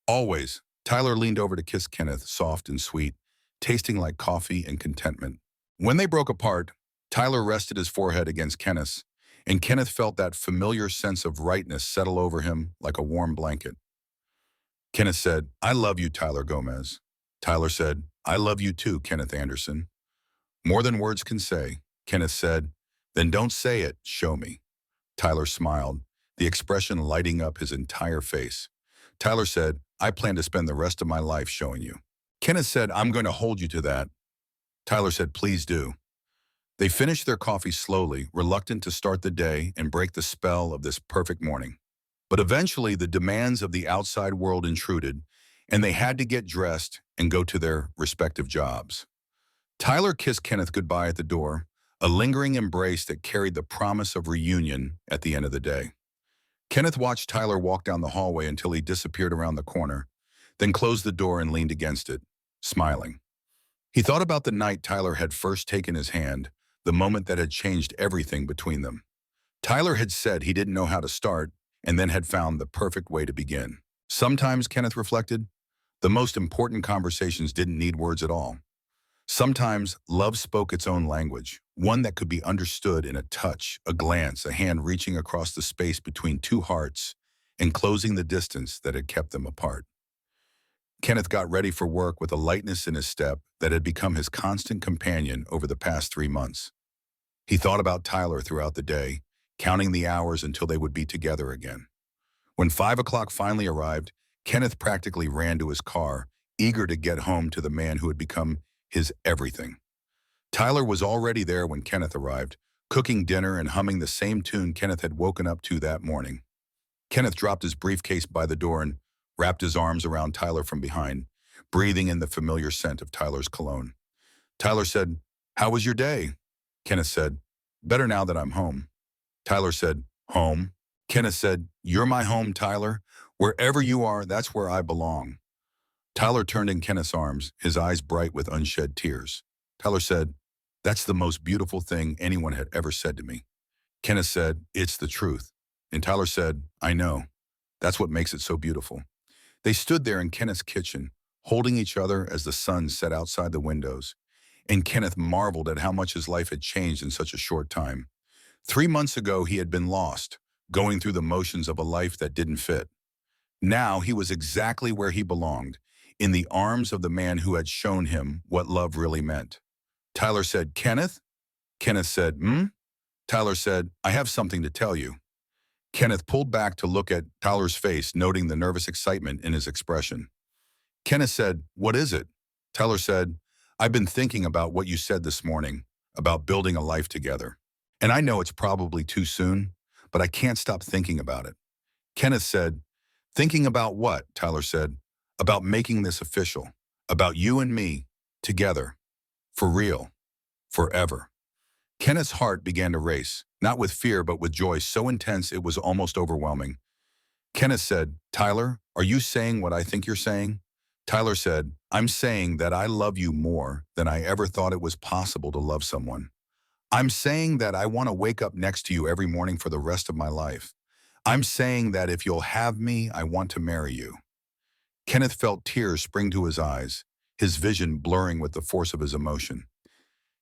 Always." Tyler leaned over to kiss Kenneth, soft and sweet, tasting like coffee and contentment. When they broke apart, Tyler rested his forehead against Kenneth's, and Kenneth felt that familiar sense of rightness settle over him like a warm blanket. Kenneth said, "I love you, Tyler Gomez." Tyler said, "I love you too, Kenneth Anderson." "More than words can say," Kenneth said. "Then don't say it, show me." Tyler smiled, the expression lighting up his entire face. Tyler said, "I plan to spend the rest of my life showing you." Kenneth said, "I'm going to hold you to that." Tyler said, "Please do." They finished their coffee slowly, reluctant to start the day and break the spell of this perfect morning. But eventually, the demands of the outside world intruded, and they had to get dressed and go to their respective jobs. Tyler kissed Kenneth goodbye at the door, a lingering embrace that carried the promise of reunion at the end of the day. Kenneth watched Tyler walk down the hallway until he disappeared around the corner, then closed the door and leaned against it, smiling. He thought about the night Tyler had first taken his hand, the moment that had changed everything between them. Tyler had said he didn't know how to start, and then had found the perfect way to begin. Sometimes, Kenneth reflected, the most important conversations didn't need words at all. Sometimes, love spoke its own language, one that could be understood in a touch, a glance, a hand reaching across the space between two hearts and closing the distance that had kept them apart. Kenneth got ready for work with a lightness in his step that had become his constant companion over the past 3 months. He thought about Tyler throughout the day, counting the hours until they would be together again. When 5 o'clock finally arrived, Kenneth practically ran to his car, eager to get home to the man who had become his everything. Tyler was already there when Kenneth arrived, cooking dinner and humming the same tune Kenneth had woken up to that morning. Kenneth dropped his briefcase by the door and wrapped his arms around Tyler from behind, breathing in the familiar scent of Tyler's cologne. Tyler said, "How was your day?" Kenneth said, "Better now that I'm home." Tyler said, "Home?" Kenneth said, "You're my home, Tyler. Wherever you are, that's where I belong." Tyler turned in Kenneth's arms, his eyes bright with unshed tears. Tyler said, "That's the most beautiful thing anyone had ever said to me." Kenneth said, "It's the truth." And Tyler said, "I know. That's what makes it so beautiful." They stood there in Kenneth's kitchen, holding each other as the sun set outside the windows, and Kenneth marveled at how much his life had changed in such a short time. 3 months ago, he had been lost, going through the motions of a life that didn't fit. Now he was exactly where he belonged, in the arms of the man who had shown him what love really meant. Tyler said, Kenneth? Kenneth said, hmm? Tyler said, I have something to tell you. Kenneth pulled back to look at Tyler's face, noting the nervous excitement in his expression. Kenneth said, what is it? Tyler said, I've been thinking about what you said this morning, about building a life together. And I know it's probably too soon, but I can't stop thinking about it. Kenneth said, thinking about what? Tyler said, about making this official, about you and me, together, for real, forever. Kenneth's heart began to race, not with fear but with joy so intense it was almost overwhelming. Kenneth said, Tyler, are you saying what I think you're saying? Tyler said, I'm saying that I love you more than I ever thought it was possible to love someone. I'm saying that I want to wake up next to you every morning for the rest of my life. I'm saying that if you'll have me, I want to marry you. Kenneth felt tears spring to his eyes, his vision blurring with the force of his emotion.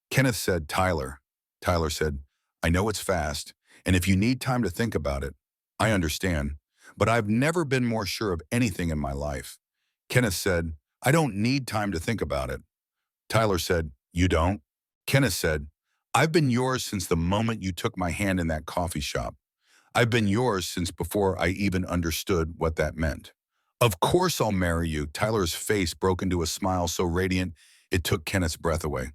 Kenneth said, Tyler. Tyler said, I know it's fast, and if you need time to think about it, I understand, but I've never been more sure of anything in my life. Kenneth said, I don't need time to think about it. Tyler said, you don't? Kenneth said, I've been yours since the moment you took my hand in that coffee shop. I've been yours since before I even understood what that meant. Of course I'll marry you. Tyler's face broke into a smile so radiant it took Kenneth's breath away.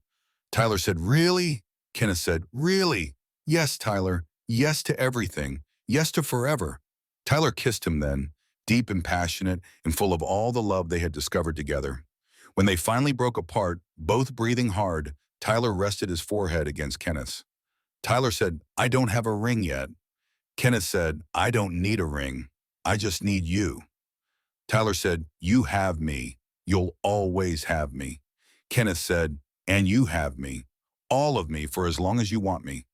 Tyler said, really? Kenneth said, really? Yes, Tyler. Yes to everything. Yes to forever. Tyler kissed him then, deep and passionate and full of all the love they had discovered together. When they finally broke apart, both breathing hard, Tyler rested his forehead against Kenneth's. Tyler said, I don't have a ring yet. Kenneth said, I don't need a ring. I just need you. Tyler said, you have me. You'll always have me. Kenneth said, and you have me. All of me for as long as you want me.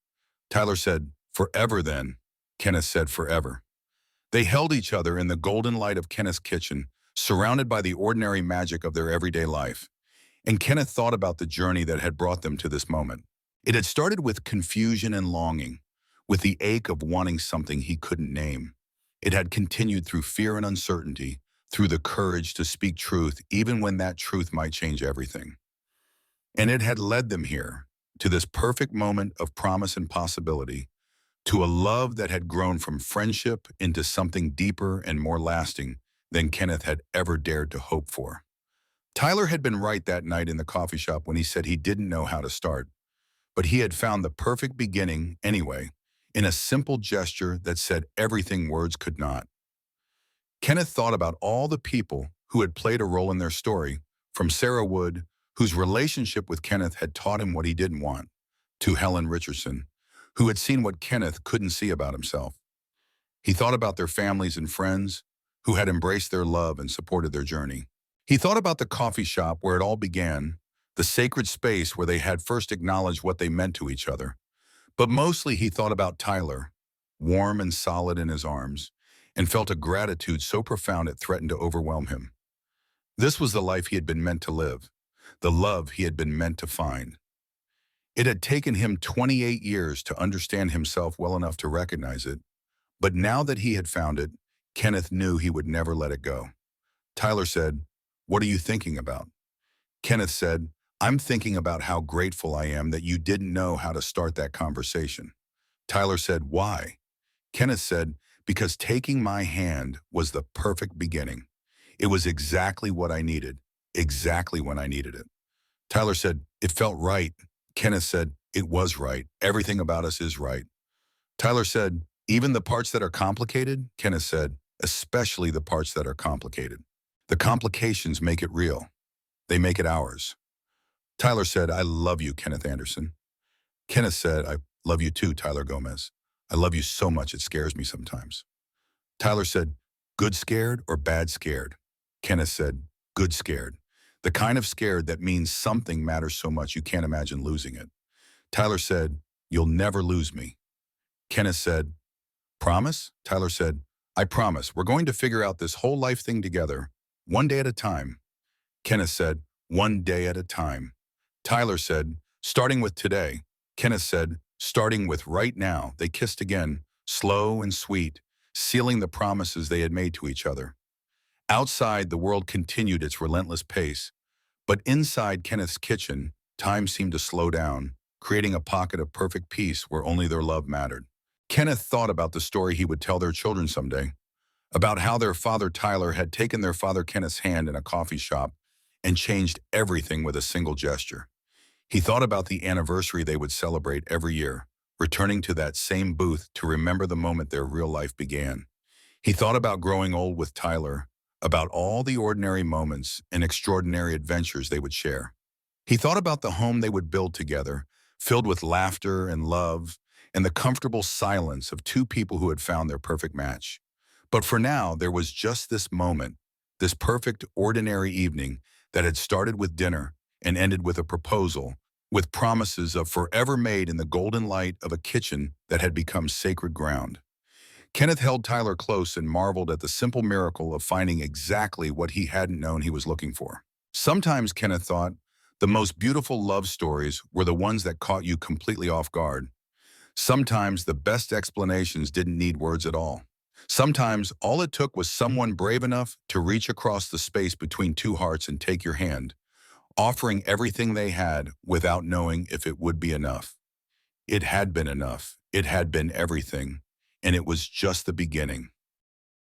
Tyler said, forever then. Kenneth said, forever. They held each other in the golden light of Kenneth's kitchen, surrounded by the ordinary magic of their everyday life. And Kenneth thought about the journey that had brought them to this moment. It had started with confusion and longing, with the ache of wanting something he couldn't name. It had continued through fear and uncertainty, through the courage to speak truth even when that truth might change everything. And it had led them here, to this perfect moment of promise and possibility, to a love that had grown from friendship into something deeper and more lasting than Kenneth had ever dared to hope for. Tyler had been right that night in the coffee shop when he said he didn't know how to start, but he had found the perfect beginning anyway, in a simple gesture that said everything words could not. Kenneth thought about all the people who had played a role in their story, from Sarah Wood, whose relationship with Kenneth had taught him what he didn't want, to Helen Richardson, who had seen what Kenneth couldn't see about himself. He thought about their families and friends who had embraced their love and supported their journey. He thought about the coffee shop where it all began, the sacred space where they had first acknowledged what they meant to each other. But mostly he thought about Tyler, warm and solid in his arms, and felt a gratitude so profound it threatened to overwhelm him. This was the life he had been meant to live, the love he had been meant to find. It had taken him 28 years to understand himself well enough to recognize it, but now that he had found it, Kenneth knew he would never let it go. Tyler said, "What are you thinking about?" Kenneth said, "I'm thinking about how grateful I am that you didn't know how to start that conversation." Tyler said, "Why?" Kenneth said, "Because taking my hand was the perfect beginning. It was exactly what I needed, exactly when I needed it." Tyler said, "It felt right." Kenneth said, "It was right. Everything about us is right." Tyler said, "Even the parts that are complicated?" Kenneth said, "Especially the parts that are complicated. The complications make it real. They make it ours." Tyler said, "I love you, Kenneth Anderson." Kenneth said, "I love you too, Tyler Gomez. I love you so much it scares me sometimes." Tyler said, "Good scared or bad scared?" Kenneth said, "Good scared. The kind of scared that means something matters so much you can't imagine losing it." Tyler said, "You'll never lose me." Kenneth said, "Promise?" Tyler said, "I promise. We're going to figure out this whole life thing together, one day at a time." Kenneth said, "One day at a time." Tyler said, "Starting with today." Kenneth said, "Starting with right now." They kissed again, slow and sweet, sealing the promises they had made to each other. Outside, the world continued its relentless pace, but inside Kenneth's kitchen, Time seemed to slow down, creating a pocket of perfect peace where only their love mattered. Kenneth thought about the story he would tell their children someday, about how their father Tyler had taken their father Kenneth's hand in a coffee shop and changed everything with a single gesture. He thought about the anniversary they would celebrate every year, returning to that same booth to remember the moment their real life began. He thought about growing old with Tyler, about all the ordinary moments and extraordinary adventures they would share. He thought about the home they would build together, filled with laughter and love, and the comfortable silence of two people who had found their perfect match. But for now, there was just this moment, this perfect, ordinary evening that had started with dinner and ended with a proposal, with promises of forever made in the golden light of a kitchen that had become sacred ground. Kenneth held Tyler close and marveled at the simple miracle of finding exactly what he hadn't known he was looking for. Sometimes, Kenneth thought, the most beautiful love stories were the ones that caught you completely off guard. Sometimes the best explanations didn't need words at all. Sometimes all it took was someone brave enough to reach across the space between two hearts and take your hand, offering everything they had without knowing if it would be enough. It had been enough. It had been everything. And it was just the beginning.